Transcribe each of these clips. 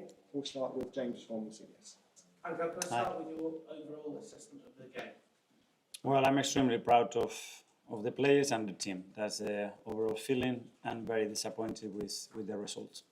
Andy, we'll start with James from CBS. Andy, can I start with your overall assessment of the game? Well, I'm extremely proud of the players and the team. That's the overall feeling, and very disappointed with the results.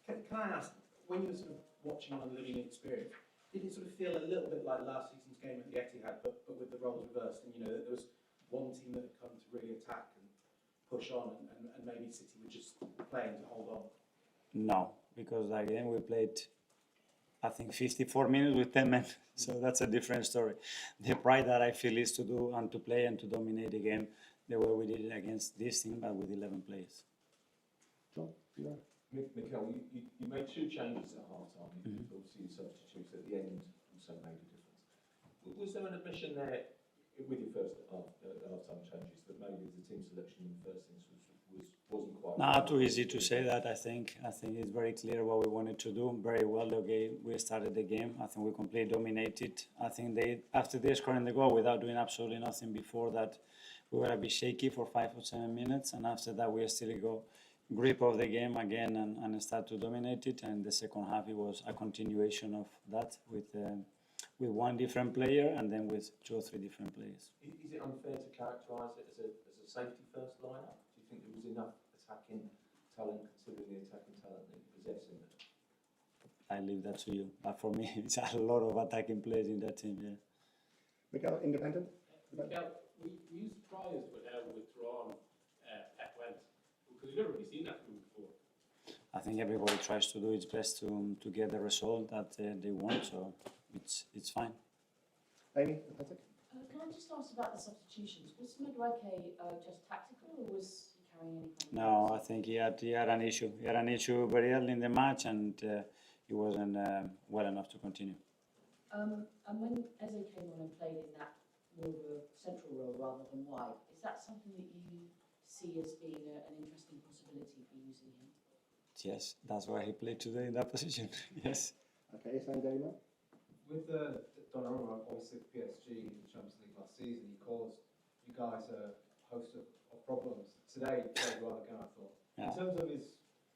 Can I ask, when you were sort of watching on a living experience, did it sort of feel a little bit like last season's game at the Etihad, but with the roles reversed? And you know, that there was one team that had come to really attack and push on, and maybe City were just playing to hold on? No, because again we played, I think, 54 minutes with 10 men, so that's a different story. The pride that I feel is to do and to play and to dominate the game the way we did it against this team, but with 11 players. John, you Mikel, you made two changes at half-time. Obviously, your substitutes at the end also made a difference. Was there an admission there with your first half-time changes that maybe the team selection in the first instance wasn't quite? Not too easy to say that. I think it's very clear what we wanted to do. Very well, okay, we started the game. I think we completely dominated. I think after they scoring the goal without doing absolutely nothing before that, we were a bit shaky for 5 or 7 minutes, and after that we still got grip of the game again and start to dominate it. And the second half it was a continuation of that with one different player and then with 2 or 3 different players. Is it unfair to characterise it as a safety first lineup? Do you think there was enough attacking talent considering the attacking talent that you possess in there? I leave that to you. But for me, it's a lot of attacking players in that team. Yeah. Mikel, independent. Mikel, were you surprised with how withdrawn Pep went? Because you've never really seen that from him before. I think everybody tries to do its best to get the result that they want, so it's fine. Amy, authentic. Can I just ask about the substitutions? Was Madueke just tactical, or was he carrying any kind of... No, I think he had an issue. He had an issue very early in the match, and he wasn't well enough to continue. And when Eze came on and played in that more of a central role rather than wide, is that something that you see as being an interesting possibility for using him? Yes, that's why he played today in that position. Yes. Okay, Sandema. With Donnarumma, obviously PSG in the Champions League last season, he caused you guys a host of problems. Today, he played rather good, I thought. Yeah. In terms of his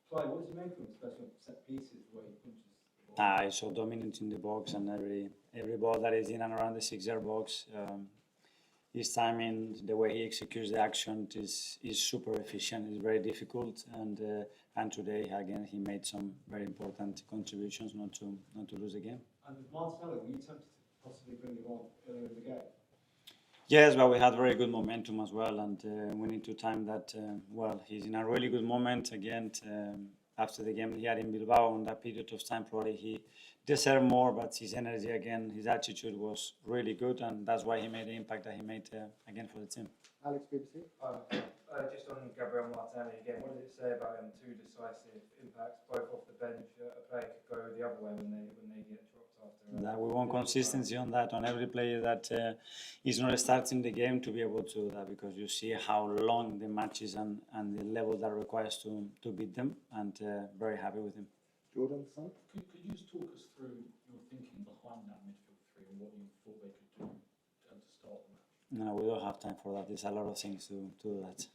play, what does he make of him, especially on set pieces where he punches the ball? He's so dominant in the box, and every ball that is in and around the 6-yard box, his timing, the way he executes the action is super efficient. It's very difficult, and today again he made some very important contributions not to lose the game. And with Martinelli, were you tempted to possibly bring him on earlier in the game? Yes, but we had very good momentum as well, and we need to time that well. He's in a really good moment again. After the game he had in Bilbao, on that period of time, probably he deserved more, but his energy again, his attitude was really good, and that's why he made the impact that he made again for the team. Alex, BBC. Just on Gabriel Martinelli again, what does it say about him? 2 decisive impacts, both off the bench. A player could go the other way when they get dropped after. That we want consistency on that, on every player that is not starting the game to be able to do that, because you see how long the matches and the level that requires to beat them, and very happy with him. Jordan, son. Could you just talk us through your thinking behind that midfield 3 and what you thought they could do to start the match? No, we don't have time for that. There's a lot of things to do that.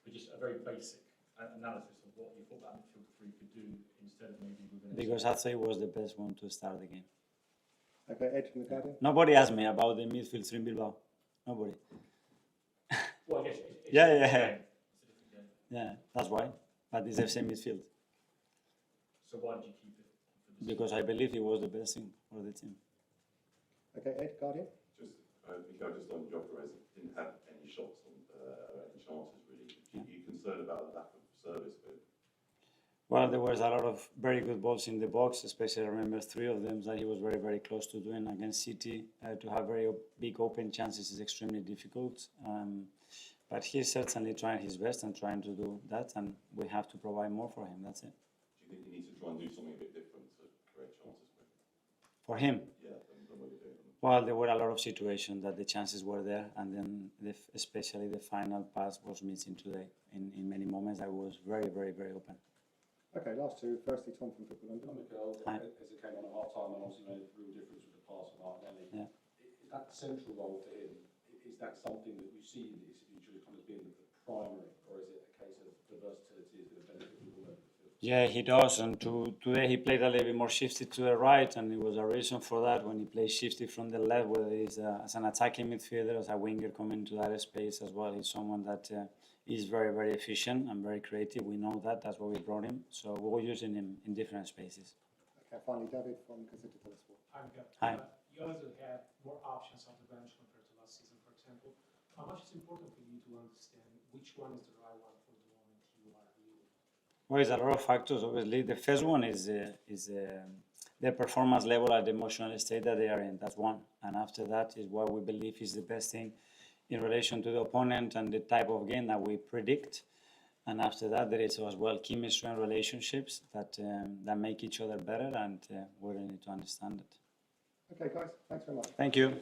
But just a very basic analysis of what you thought that midfield 3 could do instead of maybe within. Because I thought it was the best one to start the game. Okay, Ed from the Guardian. Nobody asked me about the midfield 3 in Bilbao. Nobody. Well, I guess it's Yeah. a different game. Yeah, that's why. But it's the same midfield. So why did you keep it? Because I believe it was the best thing for the team. Okay, Ed, Guardian. Mikel, just on Gyökeres, didn't have any shots on any chances really. Are you concerned about the lack of service? Well, there was a lot of very good balls in the box, especially I remember 3 of them that he was very, very close to doing against City. To have very big open chances is extremely difficult. But he's certainly trying his best and trying to do that, and we have to provide more for him. That's it. Do you think he needs to try and do something a bit different to create chances? For him? Yeah, than what you're doing. Well, there were a lot of situations that the chances were there, and then especially the final pass was missing today. In many moments, I was very, very, very open. Okay, last 2. Firstly, Tom from Football London. Mikel, as it came on at half time and obviously made a real difference with the pass of Martinelli. Yeah. Is that the central role for him? Is that something that you see in his future kind of being the primary, or is it a case of the versatility is going to benefit people? Yeah, he does. And today he played a little bit more shifted to the right, and it was a reason for that when he plays shifted from the left, whether he's as an attacking midfielder, as a winger coming into that space as well. He's someone that is very, very efficient and very creative. We know that. That's why we brought him. So we're using him in different spaces. Okay, finally, David from Gazzetta dello Sport. Hi. You also had more options on the bench compared to last season, for example. How much is important for you to understand which one is the right one for the moment you are using? Well, it's a lot of factors. Obviously, the first one is their performance level at the emotional state that they are in. That's one. And after that is what we believe is the best thing in relation to the opponent and the type of game that we predict. And after that, there is as well chemistry and relationships that make each other better, and we really need to understand it. Okay, guys, thanks very much. Thank you.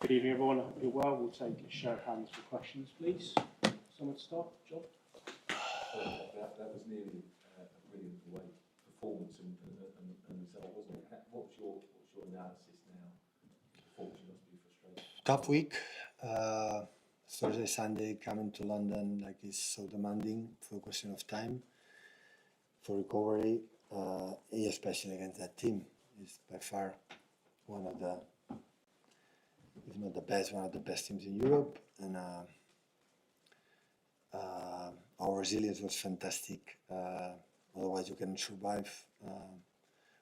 Good evening, everyone. I hope you're well. We'll take a show of hands for questions, please. Someone to start? John? That was nearly a brilliant away performance and result, wasn't it? What's your analysis now? Performance, you must be frustrated. Tough week. Thursday, Sunday, coming to London like is so demanding for a question of time for recovery, especially against that team. It's by far one of the, if not the best, one of the best teams in Europe, and our resilience was fantastic. Otherwise, you can survive.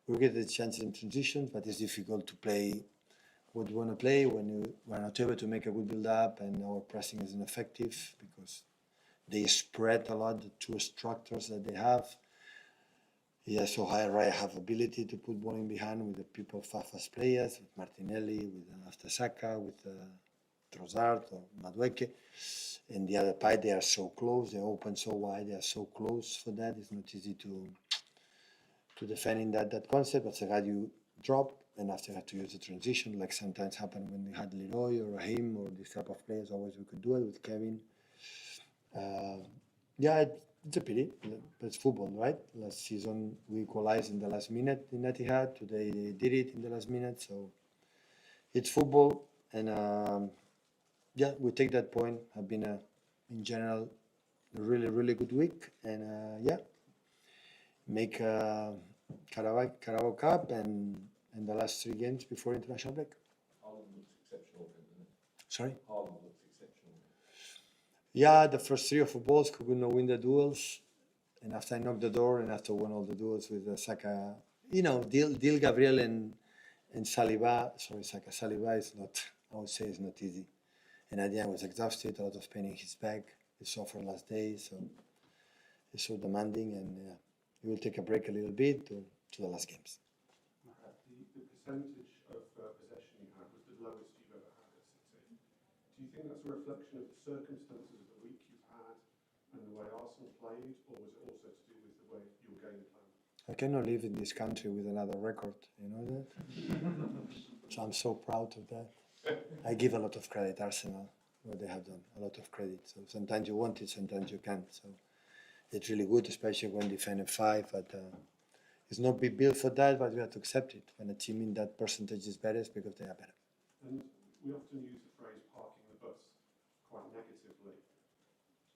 We get the chances in transitions, but it's difficult to play what you want to play when you are not able to make a good build-up and our pressing is ineffective because they spread a lot, the two structures that they have. Yeah, so I have ability to put ball in behind with the people, fast players, with Martinelli, with after Saka, with Trossard or Madueke. And the other part, they are so close, they open so wide, they are so close for that. It's not easy to defend in that concept. But so you drop, and after you have to use the transition, like sometimes happened when we had Leroy or Raheem or this type of players. Always we could do it with Kevin. Yeah, it's a pity, but it's football, right? Last season we equalized in the last minute in Etihad. Today they did it in the last minute, so it's football, and yeah, we take that point. Have been in general a really good week, and yeah, make Carabao Cup and the last 3 games before international break. Haaland looks exceptional, doesn't it? Sorry. Haaland looks exceptional. Yeah, the first 3 or 4 balls could not win the duels, and after I knocked the door and after won all the duels with Saka, deal Gabriel and Saliba. Sorry, Saliba is not. I would say it's not easy. And at the end, I was exhausted, a lot of pain in his back. He suffered last day, so it's so demanding, and he will take a break a little bit to the last games. The percentage of possession you had was the lowest you've ever had at City. Do you think that's a reflection of the circumstances of the week you've had and the way Arsenal played, or was it also to do with the way your game plan? I cannot live in this country with another record, you know that? So I'm so proud of that. I give a lot of credit Arsenal, what they have done, a lot of credit. So sometimes you want it, sometimes you can't. So it's really good, especially when defending 5. But it's not big built for that, but we have to accept it. When a team in that percentage is better, it's because they are better. And we often use the phrase parking the bus quite negatively.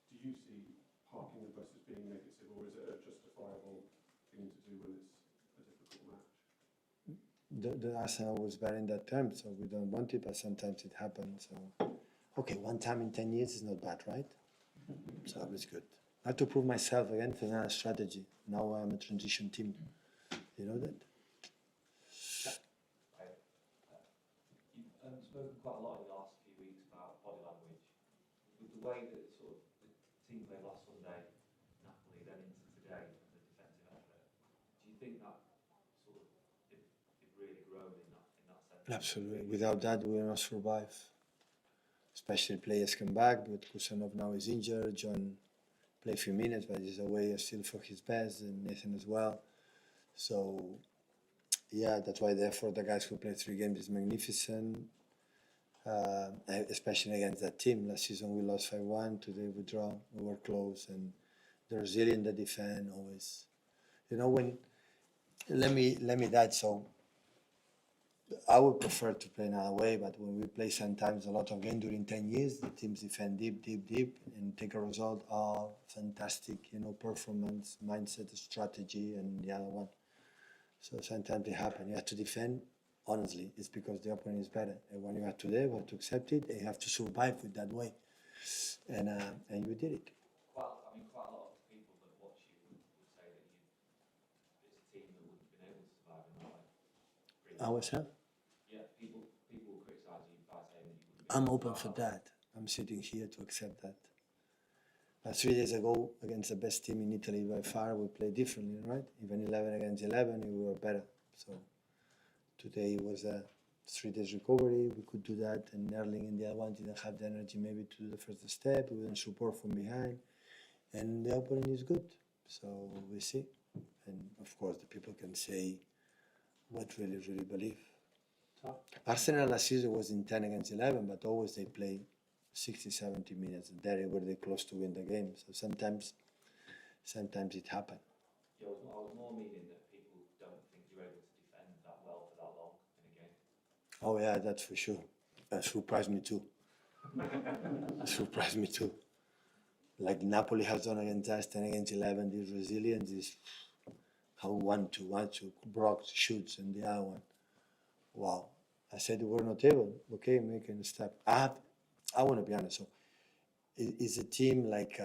Do you see parking the bus as being negative, or is it a justifiable thing to do when it's a difficult match? The Arsenal was better in that term, so we don't want it, but sometimes it happens. So, okay, 1 time in 10 years is not bad, right? So it's good. I have to prove myself again to another strategy. Now I'm a transition team. You know that? You've spoken quite a lot in the last few weeks about body language. With the way that sort of the team played last Sunday, Napoli, then into today, and the defensive effort, do you think that sort of they've really grown in that sense? Absolutely. Without that, we will not survive. Especially players come back, but Kusanov now is injured. John played a few minutes, but he's away still for his best, and Nathan as well. So, yeah, that's why, therefore, the guys who played 3 games is magnificent, especially against that team. Last season we lost 5-1. Today we draw. We were close, and the resilient, the defense always. Let me that. So I would prefer to play another way, but when we play sometimes a lot of games during 10 years, the teams defend deep, and take a result. Oh, fantastic, performance, mindset, strategy, and the other one. So sometimes it happens. You have to defend. Honestly, it's because the opponent is better. And when you are today, you have to accept it. And you have to survive with that way. And you did it. Quite a lot of people that watch you would say that it's a team that wouldn't have been able to survive in that way. Ourselves? Yeah, people will criticise you by saying that you wouldn't. I'm open for that. I'm sitting here to accept that. 3 days ago, against the best team in Italy by far, we played differently, right? Even 11 against 11, we were better. So today was a 3 days recovery. We could do that, and Erling and the other one didn't have the energy maybe to do the first step. We didn't support from behind, and the opponent is good. So we see. And of course, the people can say what really believe. Arsenal last season was in 10 against 11, but always they play 60, 70 minutes. There were they close to win the game. So sometimes it happens. Yeah, I was more meaning that people don't think you're able to defend that well for that long in a game. Oh yeah, that's for sure. That surprised me too. Surprised me too. Like Napoli has done against us, 10 against 11, this resilience is how one to Brock shoots and the other one. Wow. I said we're not able. Okay, making a step. I want to be honest. So it's a team like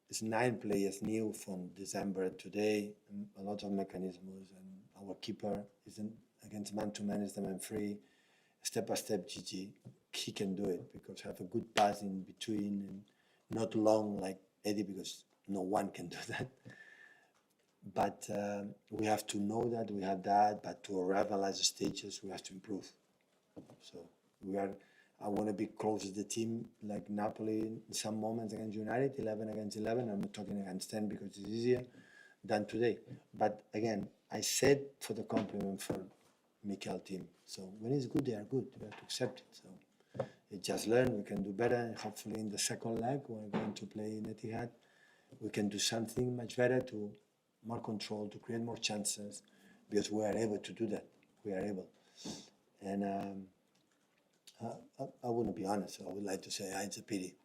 it's 9 players new from December today, and a lot of mechanisms. And our keeper isn't against man-to-man, is the man free. Step by step, GG. He can do it because have a good pass in between and not long like Eddie, because no one can do that. But we have to know that we have that, but to arrive at the stages, we have to improve. So I want to be close to the team like Napoli in some moments against United, 11 against 11. I'm not talking against 10 because it's easier than today. But again, I said for the compliment for Mikel team. So when it's good, they are good. We have to accept it. So it just learn, we can do better. And hopefully in the second leg, we're going to play in Etihad. We can do something much better to more control, to create more chances, because we are able to do that. We are able. And I wouldn't be honest. I would like to say it's a pity.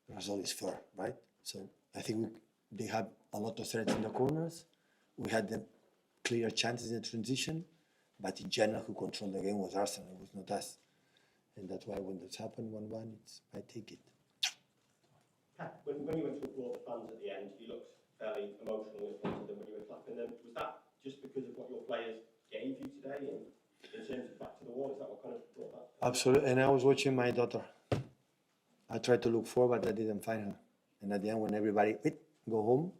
The result is fair, right? So I think they had a lot of threats in the corners. We had the clear chances in the transition, but in general, who controlled the game was Arsenal. It was not us, and that's why when this happened 1-1, I take it. When you went to applaud the fans at the end, you looked fairly emotional in front of them when you were clapping them. Was that just because of what your players gave you today, and in terms of back to the wall? Is that what kind of brought that? Absolutely, and I was watching my daughter. I tried to look for her, but I didn't find her. And at the end, when everybody go home,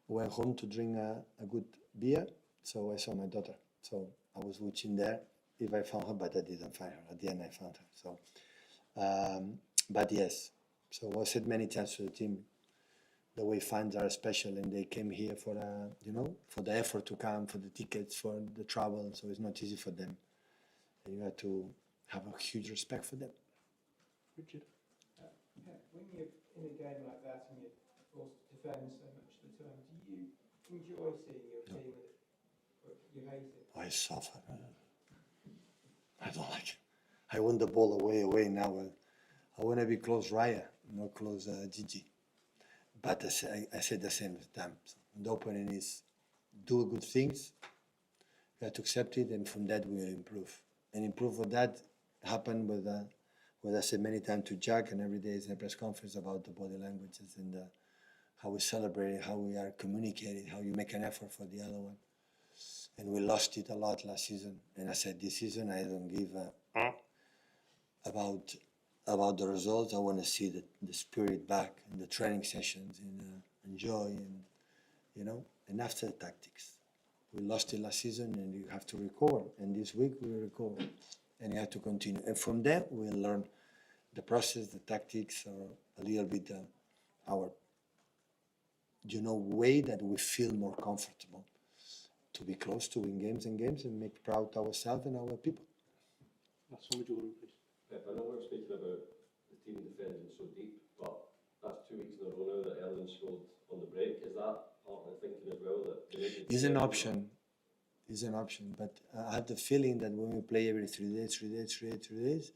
went home to drink a good beer, so I saw my daughter. So I was watching there if I found her, but I didn't find her. At the end, I found her. So, but yes. So I said many times to the team, the way fans are special, and they came here for for the effort to come, for the tickets, for the travel. So it's not easy for them. And you have to have a huge respect for them. Richard? When you're in a game like that and you're forced to defend so much of the time, do you enjoy seeing your team or you hate it? I suffer. I don't like it. I want the ball away now. I want to be close Raya, not close Gigi. But I said the same time. The opening is do good things. You have to accept it, and from that we will improve. And improve for that happened with what I said many times to Jack, and every day is in a press conference about the body languages and how we celebrate, how we are communicating, how you make an effort for the other one. And we lost it a lot last season. And I said this season I don't give about the results. I want to see the spirit back in the training sessions and enjoy and after the tactics. We lost it last season, and you have to recover. And this week we will recover, and you have to continue. And from there we'll learn the process, the tactics, or a little bit our way that we feel more comfortable to be close to win games and make proud ourselves and our people. That's one with you, please. Pep, I know we're speaking about the team defending so deep, but that's 2 weeks in a row now that Ellen scored on the break. Is that part of the thinking as well? That It's an option. It's an option, but I have the feeling that when we play every 3 days,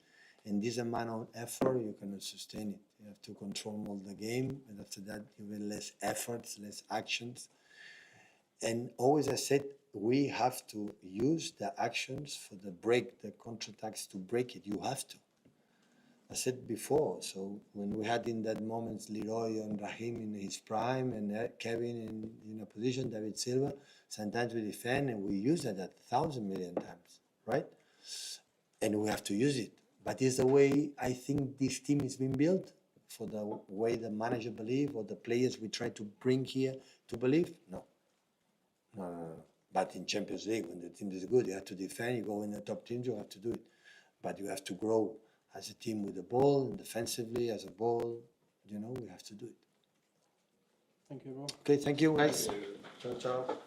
and this amount of effort, you cannot sustain it. You have to control all the game, and after that, you will less efforts, less actions. And always I said, we have to use the actions for the break, the counterattacks to break it. You have to. I said before, so when we had in that moment Leroy and Raheem in his prime and Kevin in a position, David Silva, sometimes we defend and we use it 1,000 million times, right? And we have to use it. But it's the way I think this team is being built, for the way the manager believe or the players we try to bring here to believe. No. But in Champions League, when the team is good, you have to defend. You go in the top teams, you have to do it. But you have to grow as a team with the ball, and defensively as a ball. We have to do it. Thank you, everyone. Okay, thank you, guys. Ciao, ciao.